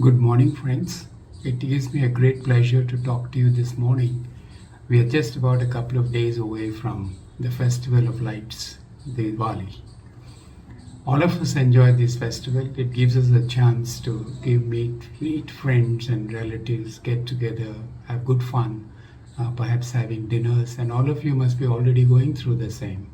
Good morning, friends. It gives me a great pleasure to talk to you this morning. We are just about a couple of days away from the Festival of Lights, Diwali. All of us enjoy this festival. It gives us a chance to meet friends and relatives, get together, have good fun, perhaps having dinners, and all of you must be already going through the same.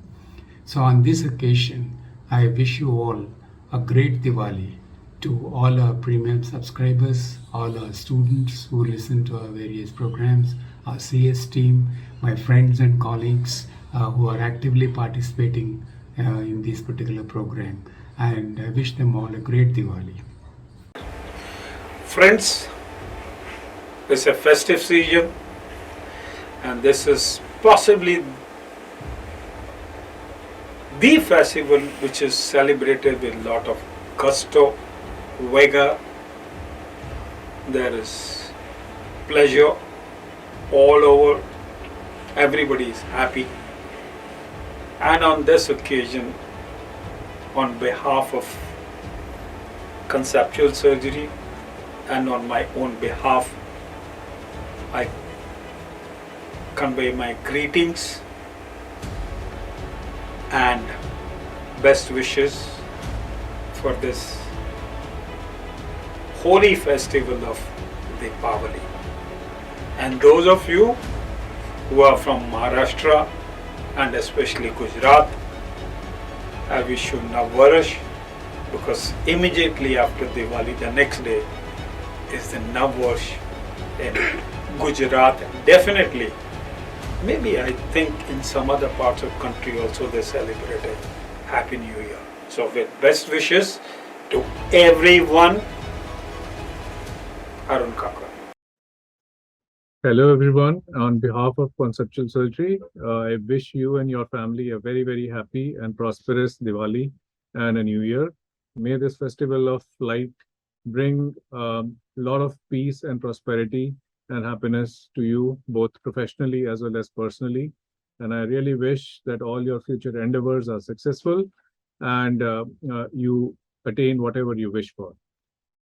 So, on this occasion, I wish you all a great Diwali to all our premium subscribers, all our students who listen to our various programs, our CS team, my friends and colleagues who are actively participating in this particular program. And I wish them all a great Diwali. Friends, it's a festive season, and this is possibly the festival which is celebrated with a lot of gusto, vigor. There is pleasure all over. Everybody is happy. And on this occasion, on behalf of Conceptual Surgery and on my own behalf, I convey my greetings and best wishes for this holy festival of Diwali. And those of you who are from Maharashtra and especially Gujarat, I wish you Navvarash, because immediately after Diwali, the next day is the Navvarsh in Gujarat. Definitely, maybe I think in some other parts of country also they celebrate a Happy New Year. So with best wishes to everyone, Arun Kakra. Hello, everyone. On behalf of Conceptual Surgery, I wish you and your family a very, very happy and prosperous Diwali and a New Year. May this festival of light bring a lot of peace and prosperity and happiness to you, both professionally as well as personally. And I really wish that all your future endeavors are successful and you attain whatever you wish for.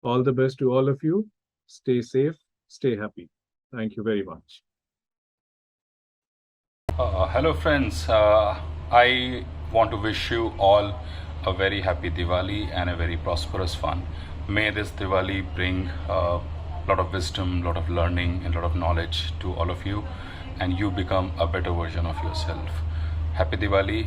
All the best to all of you. Stay safe, stay happy. Thank you very much. Hello, friends. I want to wish you all a very happy Diwali and a very prosperous one. May this Diwali bring a lot of wisdom, a lot of learning, and a lot of knowledge to all of you, and you become a better version of yourself. Happy Diwali.